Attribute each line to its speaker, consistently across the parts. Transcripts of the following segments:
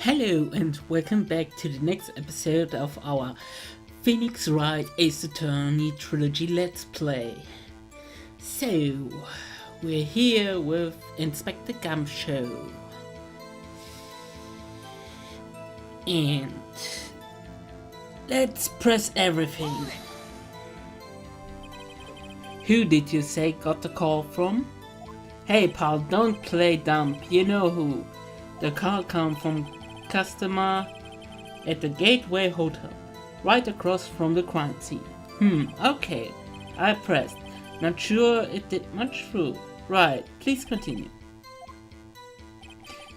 Speaker 1: Hello and welcome back to the next episode of our Phoenix Wright Ace Attorney Trilogy Let's Play. So, we're here with Inspector Gumshoe. And let's press everything. Who did you say got the call from? Hey pal, don't play dumb, you know who. The call come from customer at the Gateway Hotel, right across from the crime scene. Okay. I pressed. Not sure it did much through. Right, please continue.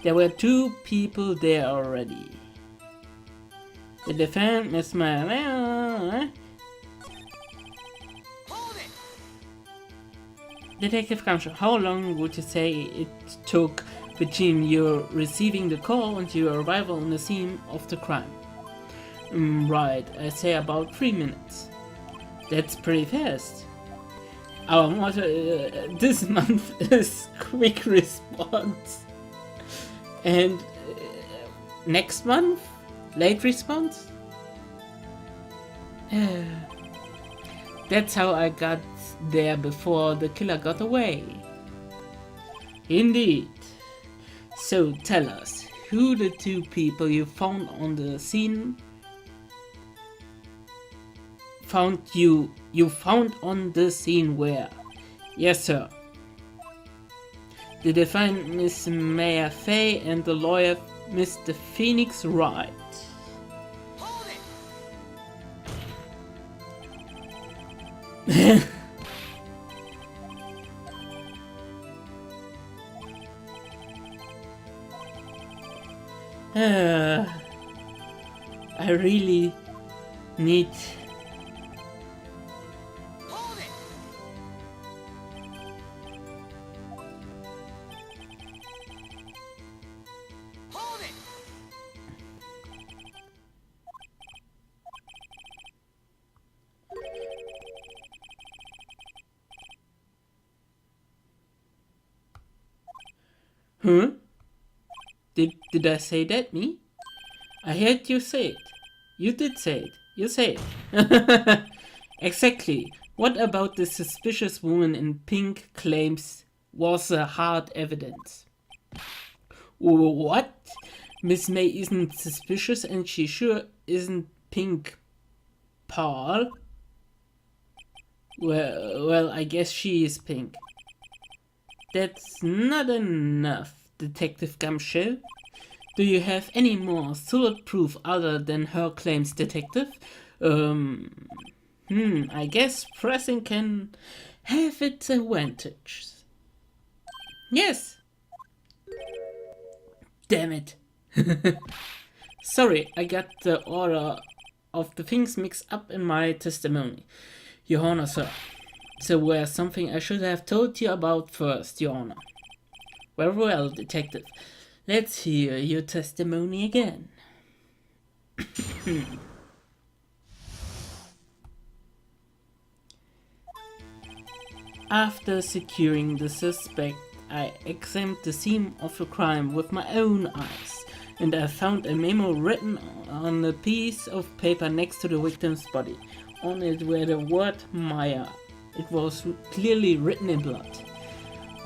Speaker 1: There were two people there already. The defendant, Miss Detective Gumshoe, how long would you say it took between your receiving the call and your arrival on the scene of the crime? Right, I say about 3 minutes. That's pretty fast. Our motto this month is quick response. And next month, late response? That's how I got there before the killer got away. Indeed. So tell us, who the two people you found on the scene found on the scene were? Yes, sir. The defendant, Miss Maya Fay, and the lawyer, Mr. Phoenix Wright. I really need Huh? Did I say that, me? I heard you say it. You did say it. You say it. Exactly. What about the suspicious woman in pink claims was hard evidence? What? Miss May isn't suspicious and she sure isn't pink, Paul. Well, I guess she is pink. That's not enough, Detective Gumshoe. Do you have any more solid proof other than her claims, Detective? I guess pressing can have its advantages. Yes. Damn it. Sorry, I got the order of the things mixed up in my testimony, Your Honor, sir. So there's something I should have told you about first, Your Honor. Very well, Detective. Let's hear your testimony again. After securing the suspect, I examined the scene of the crime with my own eyes, and I found a memo written on a piece of paper next to the victim's body. On it were the word Maya. It was clearly written in blood.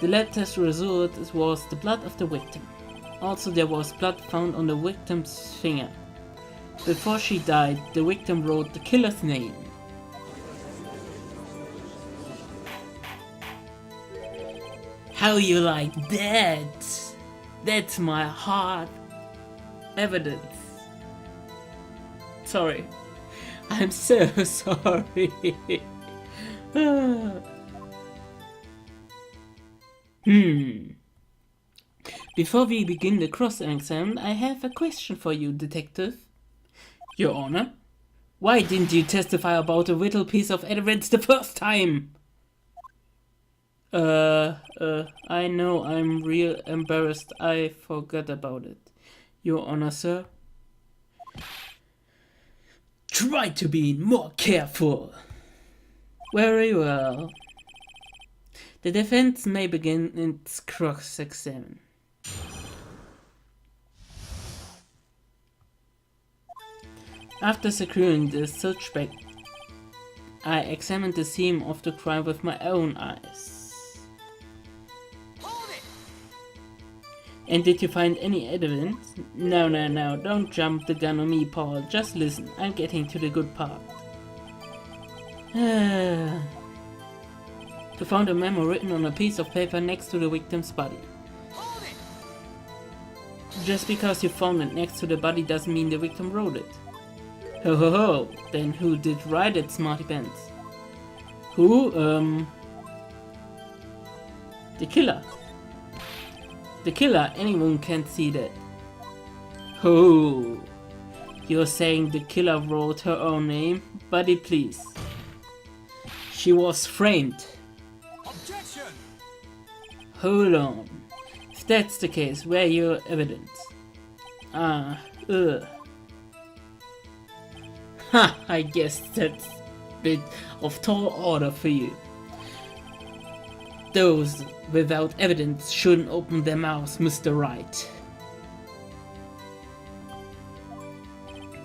Speaker 1: The letter's result was the blood of the victim. Also, there was blood found on the victim's finger. Before she died, the victim wrote the killer's name. How you like that? That's my hard evidence. Sorry. I'm so sorry. Before we begin the cross-examination, I have a question for you, Detective. Your Honor? Why didn't you testify about a little piece of evidence the first time? I know, I'm real embarrassed. I forgot about it. Your Honor, sir? Try to be more careful. Very well. The defense may begin its cross-examination. After securing the suspect, I examined the scene of the crime with my own eyes. And did you find any evidence? No, don't jump the gun on me, Paul. Just listen, I'm getting to the good part. You found a memo written on a piece of paper next to the victim's body. Just because you found it next to the body doesn't mean the victim wrote it. Ho ho ho, then who did write it, smarty pants? Who? The killer. The killer, anyone can see that. Oh, you're saying the killer wrote her own name? Buddy, please. She was framed.
Speaker 2: Objection!
Speaker 1: Hold on. If that's the case, where are your evidence? Ha, I guess that's a bit of tall order for you. Those without evidence shouldn't open their mouths, Mr. Wright.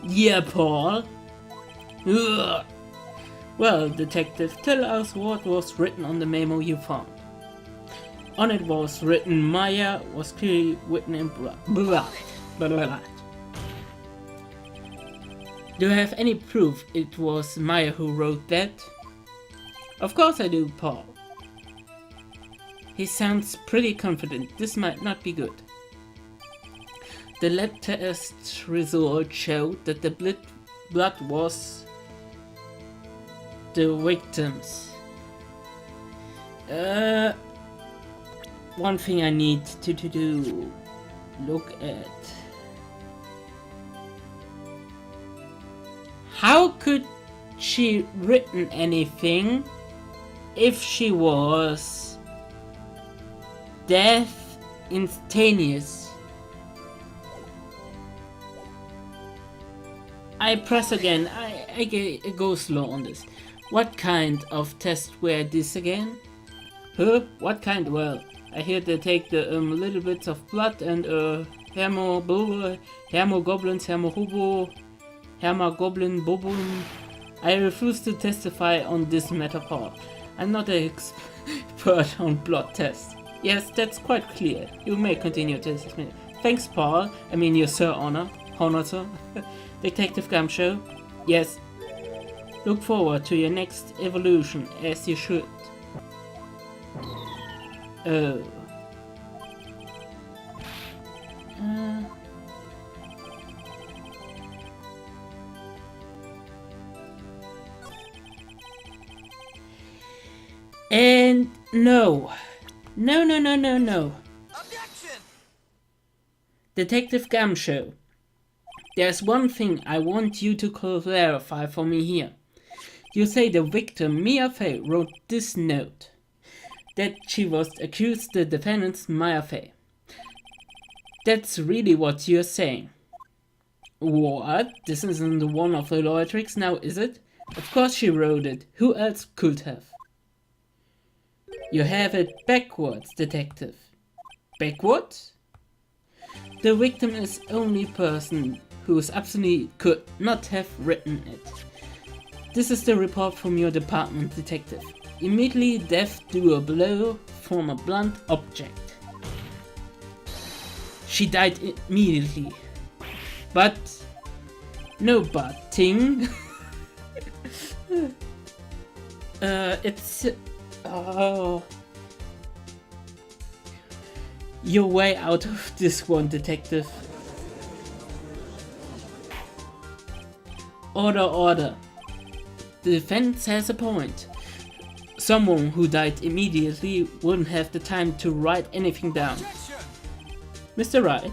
Speaker 1: Yeah, Paul. Ugh. Well, detective, tell us what was written on the memo you found. On it was written Maya was clearly written in blood. Do you have any proof it was Maya who wrote that? Of course I do, Paul. He sounds pretty confident. This might not be good. The lab test result showed that the blood was the victim's. One thing I need to do. Look at. How could she written anything if she was death instantaneous? I press again. I go slow on this. What kind of tests were this again? Huh? What kind? Well, I hear they take the little bits of blood and hemoglobin, bobum. I refuse to testify on this matter, Paul. I'm not an expert on blood tests. Yes, that's quite clear. You may continue to assist me. Thanks, Paul. I mean, your Sir Honor, sir. Detective Gumshoe. Yes. Look forward to your next evolution, as you should. Oh. And no. No.
Speaker 2: Objection!
Speaker 1: Detective Gumshoe. There's one thing I want you to clarify for me here. You say the victim, Mia Fey, wrote this note. That she was accused the defendant's Maya Fey. That's really what you're saying. What? This isn't one of the lawyer tricks now, is it? Of course she wrote it. Who else could have? You have it backwards, detective. Backwards? The victim is the only person who absolutely could not have written it. This is the report from your department, detective. Immediately death due a blow from a blunt object. She died immediately. But no butting. It's you're way out of this one, detective. Order. The defense has a point. Someone who died immediately wouldn't have the time to write anything down.
Speaker 2: Objection!
Speaker 1: Mr. Wright,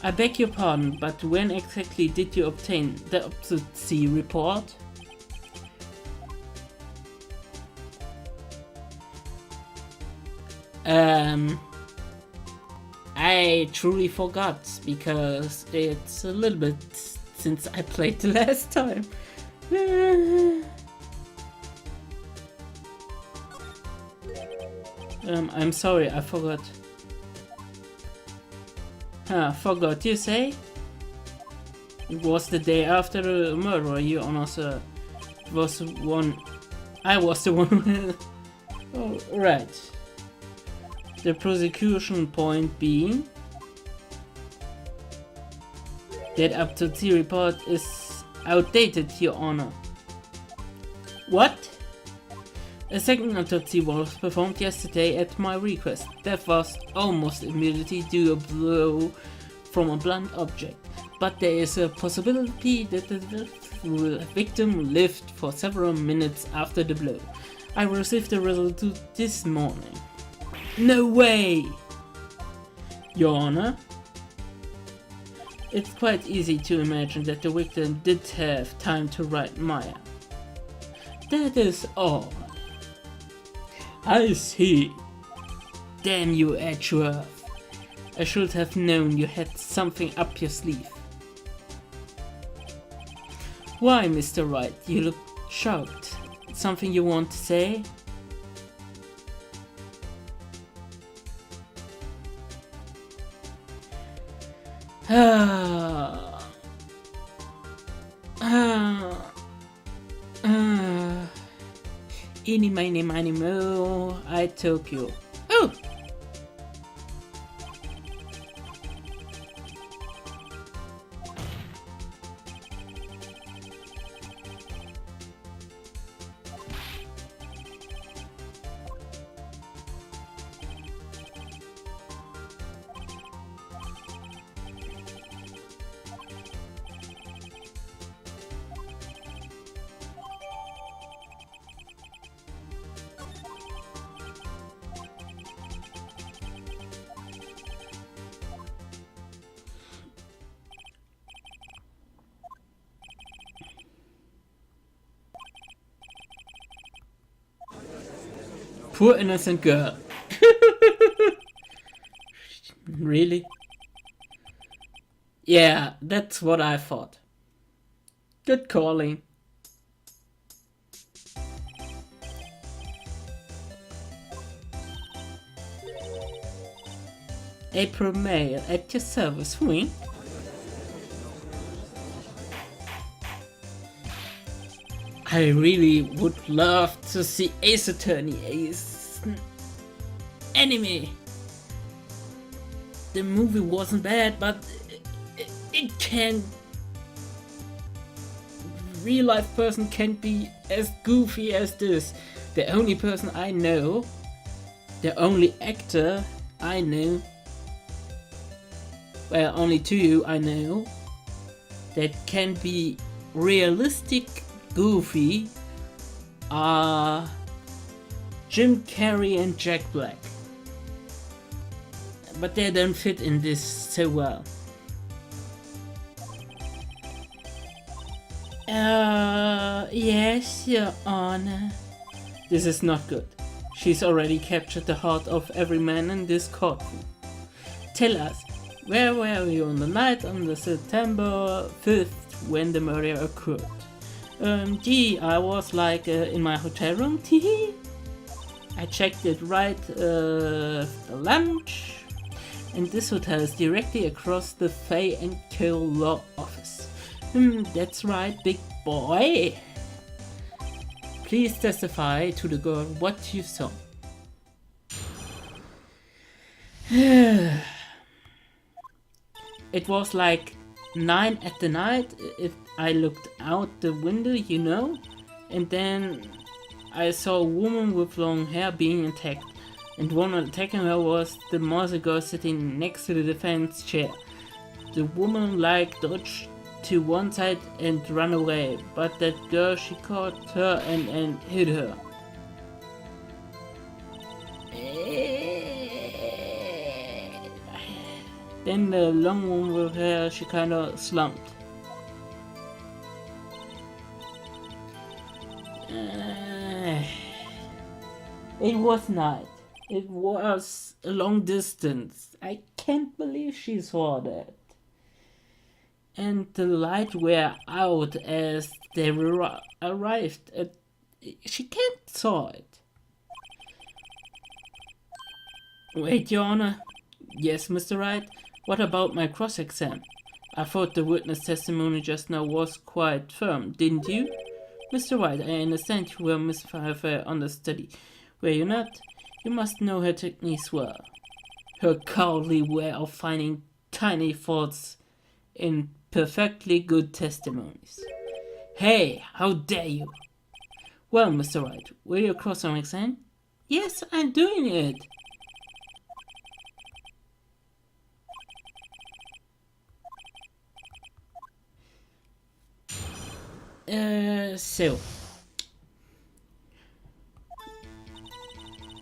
Speaker 1: I beg your pardon, but when exactly did you obtain the autopsy report? I truly forgot, because it's a little bit since I played the last time. I'm sorry, I forgot. Forgot, you say? It was the day after the murder, Your Honor, sir. It was one... I was the one who... Oh, right. The prosecution point being that autopsy report is outdated, Your Honor. What? A second autopsy was performed yesterday at my request. Death was almost immediately due to a blow from a blunt object, but there is a possibility that the victim lived for several minutes after the blow. I received the result this morning. No way! Your Honor, it's quite easy to imagine that the victim did have time to write Maya. That is all. I see. Damn you, Edgeworth. I should have known you had something up your sleeve. Why, Mr. Wright, you look shocked. Something you want to say? Eeny, miny, miny, mo, I told you. Oh! Poor innocent girl. Really? Yeah, that's what I thought. Good calling. April Mail at your service, wing. I really would love to see Ace Attorney Ace anime. The movie wasn't bad, but it can. Real life person can't be as goofy as this. The only person I know, the only actor I know, well, only two I know, that can be realistic goofy are Jim Carrey and Jack Black, but they don't fit in this so well. Yes, Your Honor. This is not good. She's already captured the heart of every man in this courtroom. Tell us, where were you on the night on the September 5th when the murder occurred? Gee, I was like in my hotel room, teehee. I checked it right after lunch, and this hotel is directly across the Fay and Co. law office. That's right, big boy. Please testify to the girl what you saw. It was like 9 at the night. I looked out the window, you know, and then I saw a woman with long hair being attacked, and one attacking her was the Morse girl sitting next to the defense chair. The woman dodged to one side and ran away, but that girl, she caught her and hit her. Then the long one with hair, she kinda slumped. It was night. It was a long distance. I can't believe she saw that. And the light were out as they arrived. She can't saw it. Wait, Your Honor. Yes, Mr. Wright. What about my cross-exam? I thought the witness testimony just now was quite firm, didn't you? Mr. Wright, I understand you were Miss Pfeiffer understudy. Were you not? You must know her techniques well. Her cowardly way of finding tiny faults in perfectly good testimonies. Hey, how dare you! Well, Mr. Wright, will you cross on exam? Yes, I'm doing it. So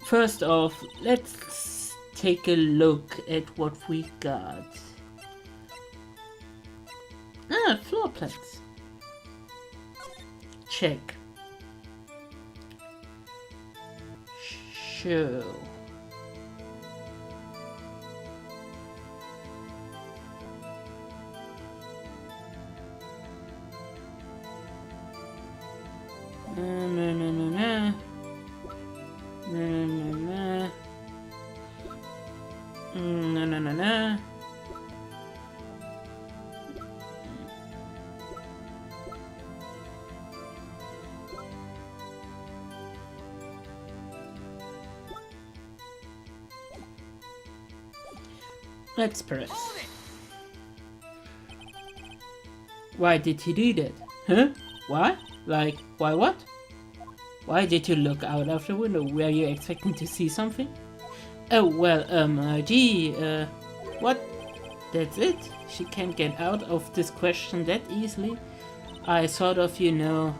Speaker 1: first off, let's take a look at what we got. Floor plans. Check. Show. No. Let's press. Why did he do that? Huh? Why? Like, why what? Why did you look out of the window? Were you expecting to see something? Oh, well, what? That's it? She can't get out of this question that easily? I sort of, I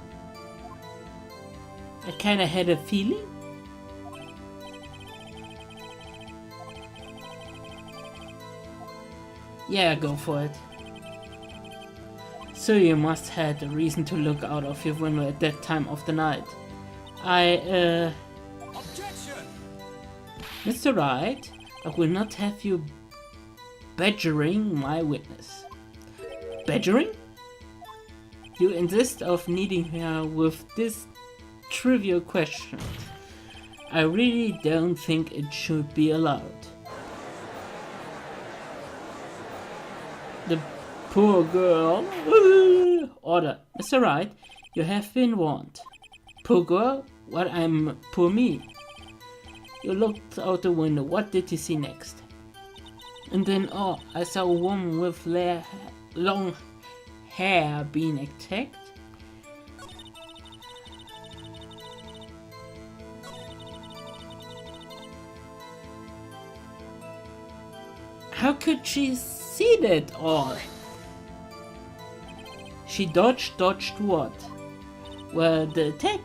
Speaker 1: kinda had a feeling? Yeah, go for it. So you must have a reason to look out of your window at that time of the night.
Speaker 2: Objection!
Speaker 1: Mr. Wright, I will not have you badgering my witness. Badgering? You insist of needing her with this trivial question. I really don't think it should be allowed. The poor girl. Order. Mr. Wright, you have been warned. Poor girl? What, I'm poor me? You looked out the window. What did you see next? And then, I saw a woman with long hair being attacked. How could she see that all? She dodged what? Well, the attack.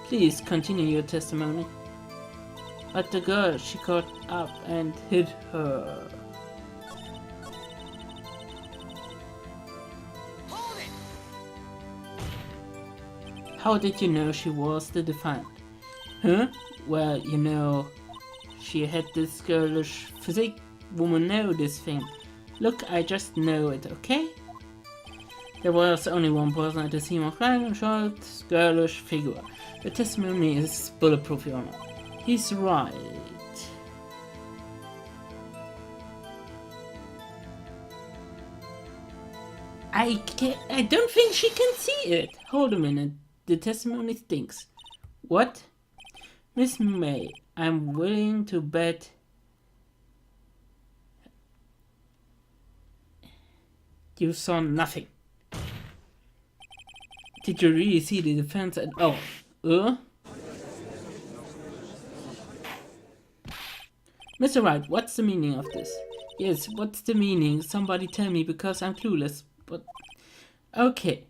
Speaker 1: Please continue your testimony. But the girl, she got up and hit her. How did you know she was the defiant? Huh? Well, she had this girlish physique. Women know this thing. Look, I just know it, okay? There was only one person at the scene of crime, a short, girlish figure. The testimony is bulletproof, Your Honor. He's right. I don't think she can see it. Hold a minute. The testimony stinks. What? Miss May, I'm willing to bet you saw nothing. Did you really see the defense at all? Mr. Wright, what's the meaning of this? Yes, what's the meaning? Somebody tell me, because I'm clueless. But okay.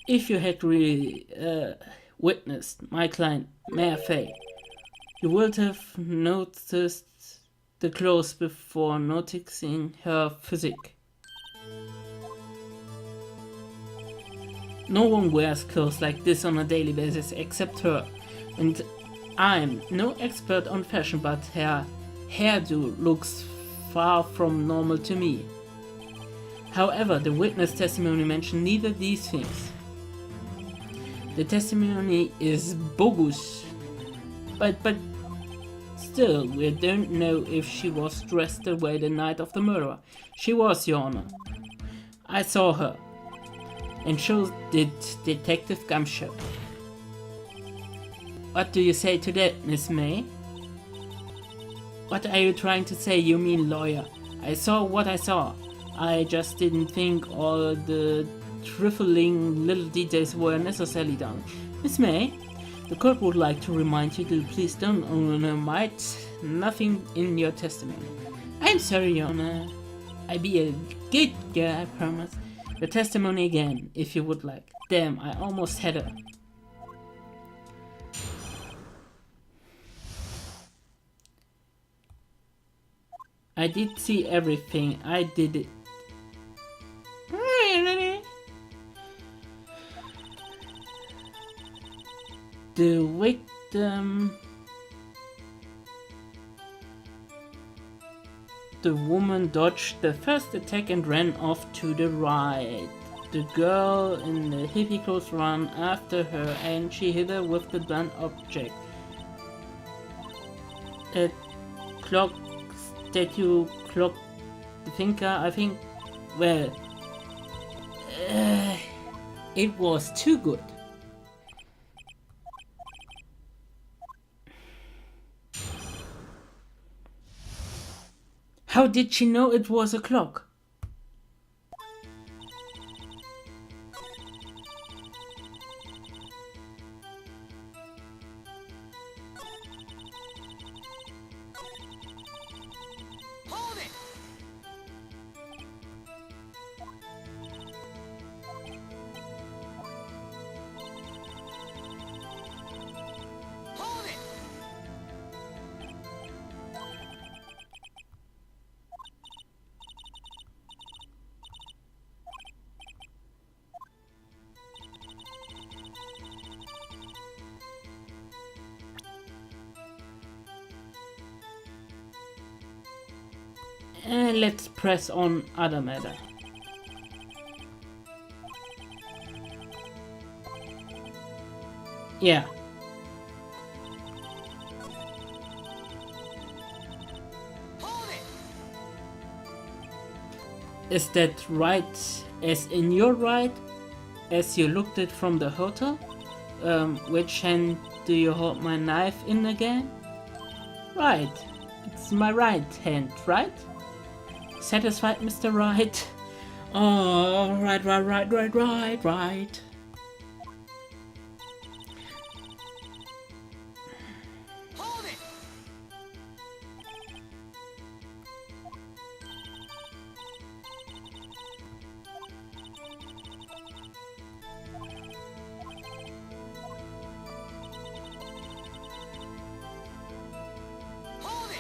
Speaker 1: If you had really witnessed my client, Mayor Fay, you would have noticed the clothes before noticing her physique. No one wears clothes like this on a daily basis except her. And I'm no expert on fashion, but her hairdo looks far from normal to me. However, the witness testimony mentioned neither these things. The testimony is bogus. But still, we don't know if she was dressed the way the night of the murder. She was, Your Honor. I saw her. And so did Detective Gumshoe. What do you say to that, Miss May? What are you trying to say, you mean lawyer? I saw what I saw. I just didn't think all the trifling little details were necessarily done. Miss May, the court would like to remind you to please don't omit nothing in your testimony. I'm sorry, Your Honor. I be a good girl, I promise. The testimony again, if you would like. Damn, I almost had her. I did see everything. I did it. The victim... The woman dodged the first attack and ran off to the right. The girl in the hippie clothes ran after her and she hit her with the blunt object. A clock statue clocked the finger, I think. Well, it was too good. How did she know it was a clock?
Speaker 3: Hold it! Hold it!
Speaker 1: Let's press on other matter. Yeah.
Speaker 3: Hold it!
Speaker 1: Is that right? As in your right? As you looked it from the hotel? Which hand do you hold my knife in again? Right. It's my right hand, right? Satisfied, Mr. Wright? Oh, right.
Speaker 3: Hold it! Hold it!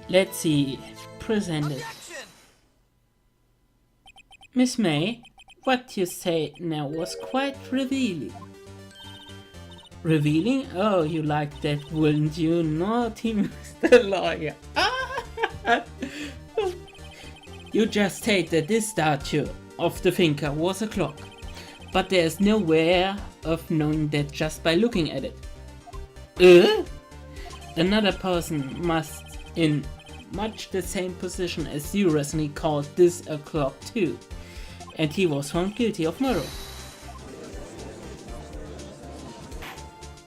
Speaker 1: Let's see. Present it.
Speaker 3: Objection!
Speaker 1: Miss May, what you said now was quite revealing. Revealing? Oh, you liked that, wouldn't you? Naughty Mr. Lawyer. You just stated this statue of the thinker was a clock, but there's no way of knowing that just by looking at it. Another person must, in much the same position as you, recently called this a clock too, and he was found guilty of murder.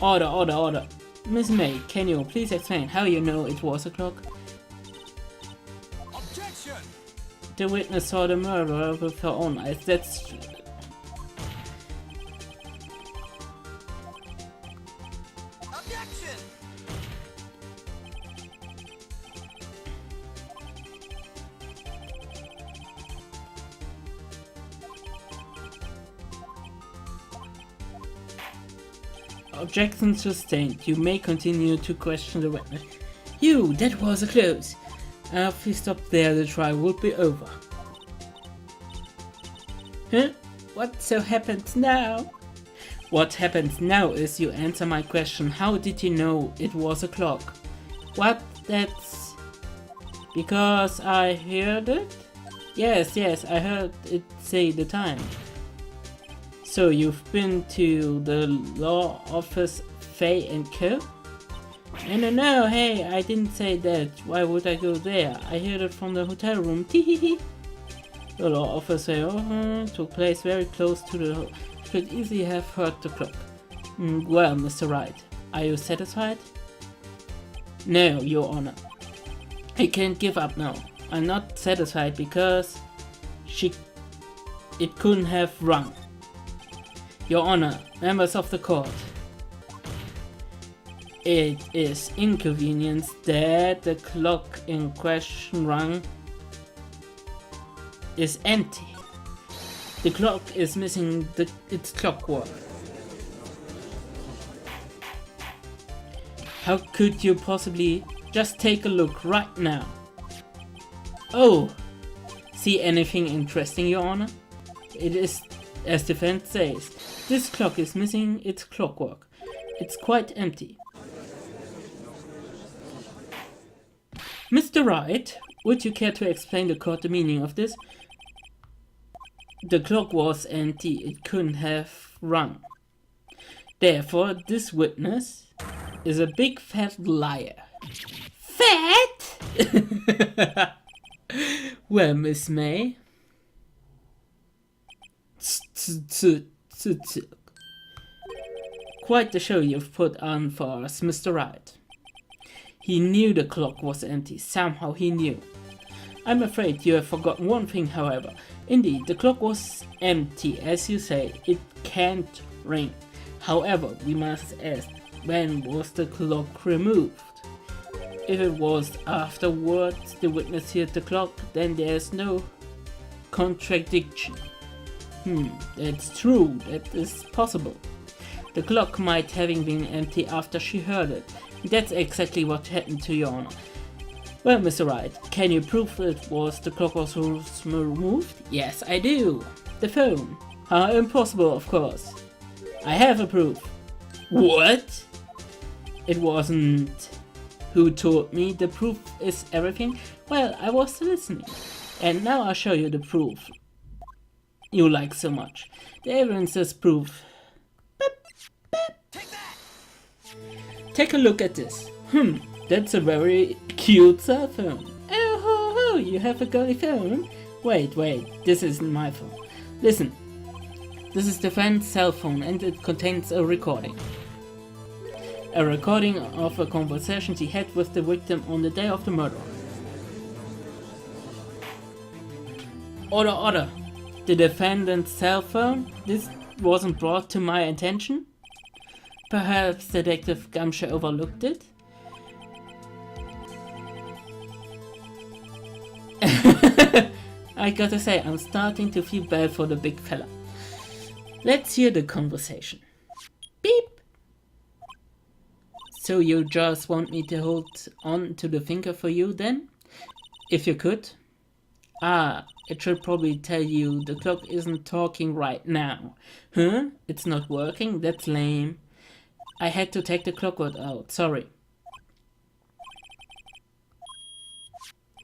Speaker 1: Order. Miss May, can you please explain how you know it was a clock?
Speaker 3: Objection!
Speaker 1: The witness saw the murderer with her own eyes. That's...
Speaker 3: Objection!
Speaker 1: Objection sustained. You may continue to question the witness. You, that was a close. If we stop there, the trial would be over. Huh? What so happens now? What happens now is you answer my question. How did you know it was a clock? What? That's... because I heard it? Yes, I heard it say the time. So you've been to the law office, Fay and Co? No, hey, I didn't say that. Why would I go there? I heard it from the hotel room. Teehee. The law officer took place very close to the. Could easily have heard the clock. Well, Mr. Wright, are you satisfied? No, Your Honor. I can't give up now. I'm not satisfied because it couldn't have rung. Your Honor, members of the court. It is inconvenience that the clock in question rung is empty. The clock is missing its clockwork. How could you possibly just take a look right now? Oh, see anything interesting, Your Honor? It is as defense says. This clock is missing its clockwork. It's quite empty. Mr. Wright, would you care to explain the court the meaning of this? The clock was empty, it couldn't have rung. Therefore, this witness is a big fat liar. Fat? Well, Miss May. Quite the show you've put on for us, Mr. Wright. He knew the clock was empty, somehow he knew. I'm afraid you have forgotten one thing, however. Indeed, the clock was empty, as you say, it can't ring. However, we must ask, when was the clock removed? If it was afterwards the witness heard the clock, then there's no contradiction. That's true, that is possible. The clock might having been empty after she heard it. That's exactly what happened to Your Honor. Well, Mr. Wright, can you prove the clock was removed? Yes, I do. The phone. How impossible, of course. I have a proof. What? It wasn't. Who told me the proof is everything? Well, I was listening. And now I'll show you the proof you like so much. The evidence is proof. Take a look at this. That's a very cute cell phone. Oh ho ho, you have a girly phone? Wait, this isn't my phone. Listen, this is the friend's cell phone and it contains a recording. A recording of a conversation she had with the victim on the day of the murder. Order. The defendant's cell phone? This wasn't brought to my attention? Perhaps Detective Gumshoe overlooked it? I gotta say, I'm starting to feel bad for the big fella. Let's hear the conversation. Beep! So you just want me to hold on to the finger for you then? If you could? It should probably tell you the clock isn't talking right now. Huh? It's not working? That's lame. I had to take the clockwork out, sorry.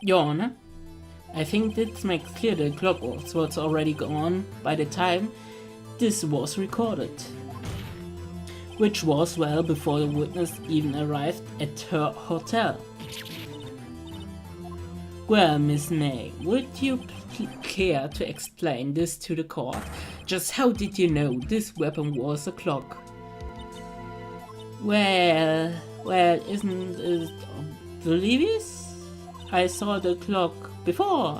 Speaker 1: Your Honor, I think this makes clear the clock was already gone by the time this was recorded. Which was well before the witness even arrived at her hotel. Well, Miss May, would you care to explain this to the court? Just how did you know this weapon was a clock? Well, isn't it obvious? I saw the clock before.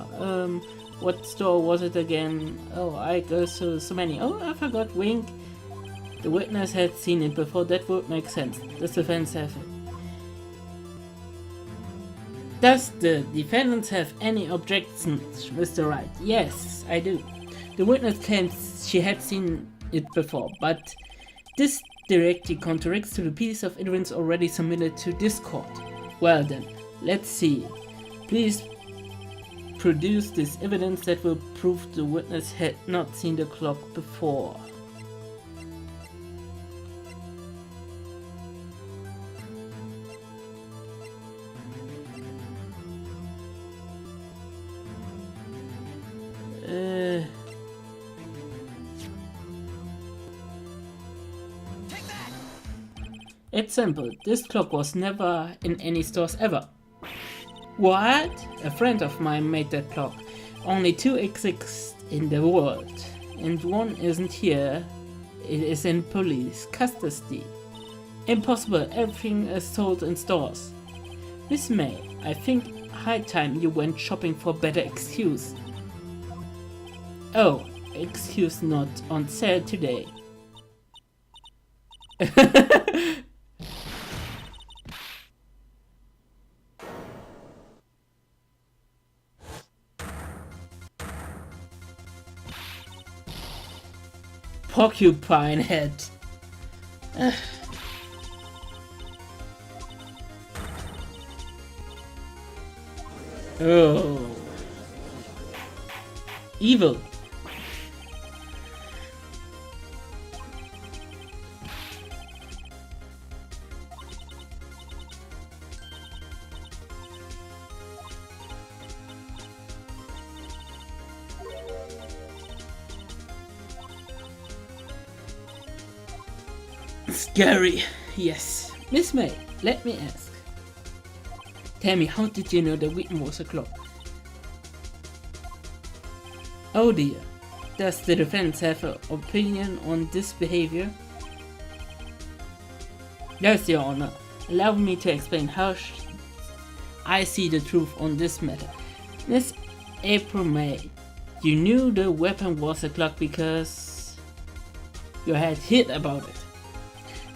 Speaker 1: What store was it again? Oh, I go so many. Oh, I forgot. Wink. The witness had seen it before. That would make sense. Does the defense have it? Does the defendant have any objections, Mr. Wright? Yes, I do. The witness claims she had seen it before, but this directly contradicts to the piece of evidence already submitted to this court. Well then, let's see. Please produce this evidence that will prove the witness had not seen the clock before. It's simple. This clock was never in any stores ever. What? A friend of mine made that clock. Only two exist in the world, and one isn't here. It is in police custody. Impossible, everything is sold in stores. Miss May, I think high time you went shopping for better excuse. Oh, excuse not on sale today. Porcupine head. Oh. Evil. Scary, yes. Miss May, let me ask. Tell me, how did you know the weapon was a clock? Oh dear. Does the defense have an opinion on this behavior? Yes, Your Honor. Allow me to explain how I see the truth on this matter. Miss April May, you knew the weapon was a clock because you had heard about it.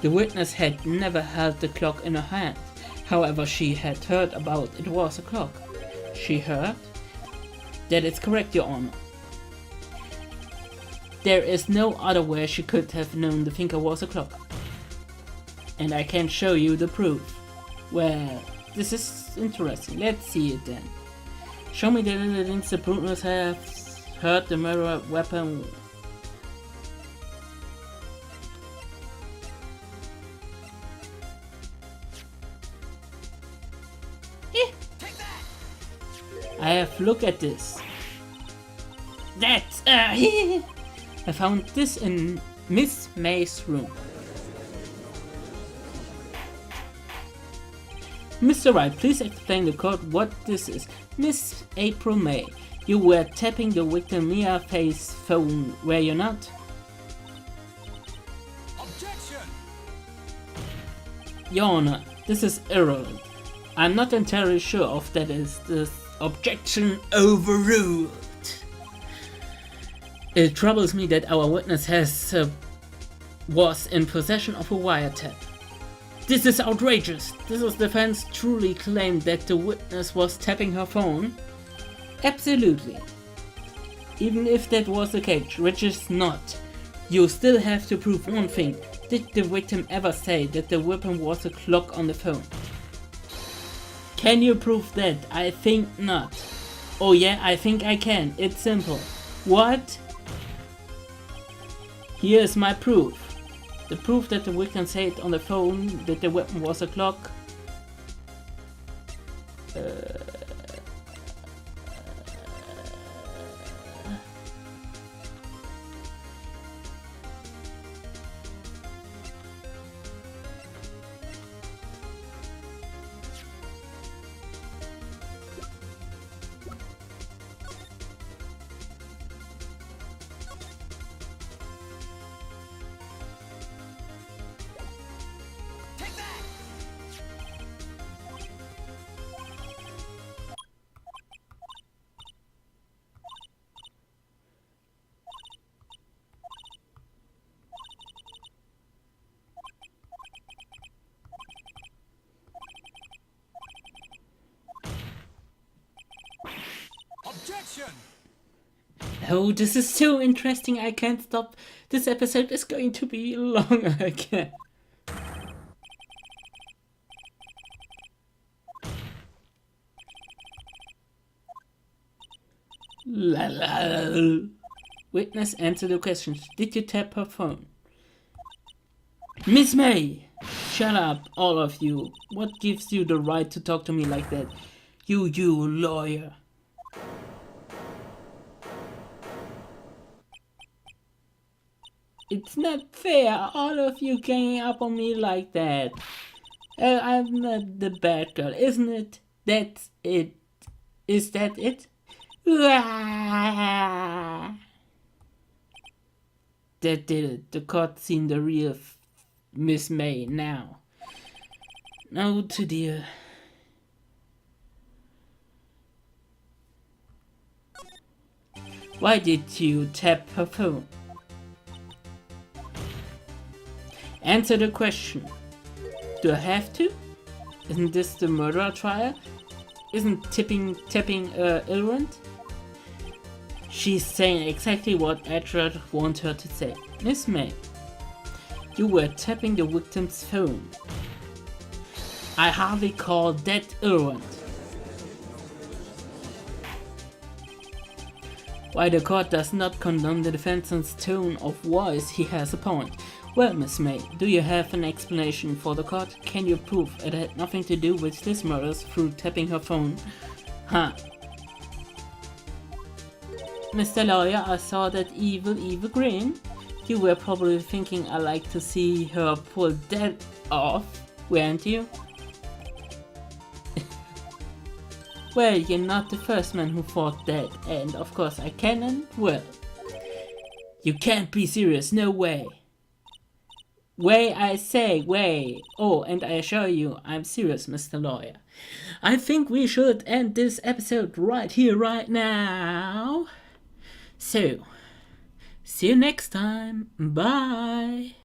Speaker 1: The witness had never held the clock in her hand. However, she had heard about it was a clock. She heard? That is correct, Your Honor. There is no other way she could have known the finger was a clock. And I can show you the proof. Well, this is interesting. Let's see it then. Show me the evidence the Brutness have heard the murder weapon. I have looked at this. That's I found this in Miss May's room. Mr. Wright, please explain the court what this is. Miss April May, you were tapping the victim Mia Faye's phone, were you not?
Speaker 3: Objection!
Speaker 1: Your Honor, this is irrelevant. I'm not entirely sure of that is this objection overruled. It troubles me that our witness was in possession of a wiretap. This is outrageous. Does the defense truly claim that the witness was tapping her phone? Absolutely. Even if that was the case, which is not, you still have to prove one thing. Did the victim ever say that the weapon was a clock on the phone? Can you prove that? I think not. Oh yeah, I think I can. It's simple. What? Here's my proof. The proof that the victim said on the phone that the weapon was a clock.
Speaker 3: Objection!
Speaker 1: Oh, this is so interesting, I can't stop. This episode is going to be long again. La la. Witness, answer the questions. Did you tap her phone? Miss May! Shut up, all of you. What gives you the right to talk to me like that? You lawyer. It's not fair, all of you ganging up on me like that. I'm not the bad girl, isn't it? That's it. Is that it? That did it. The court seen the real Miss May now. Oh, to dear. Why did you tap her phone? Answer the question. Do I have to? Isn't this the murder trial? Isn't tapping irrelevant? She's saying exactly what Edward wanted her to say. Miss May, you were tapping the victim's phone. I hardly call that irrelevant. While the court does not condemn the defendant's tone of voice, he has a point. Well, Miss May, do you have an explanation for the court? Can you prove it had nothing to do with this murders through tapping her phone? Huh. Mr. Lawyer, I saw that evil grin. You were probably thinking I'd like to see her pull that off, weren't you? Well, you're not the first man who thought that, and of course I can and will. You can't be serious, no way. Way, I say, way. Oh, and I assure you, I'm serious, Mr. Lawyer. I think we should end this episode right here, right now. So, see you next time. Bye.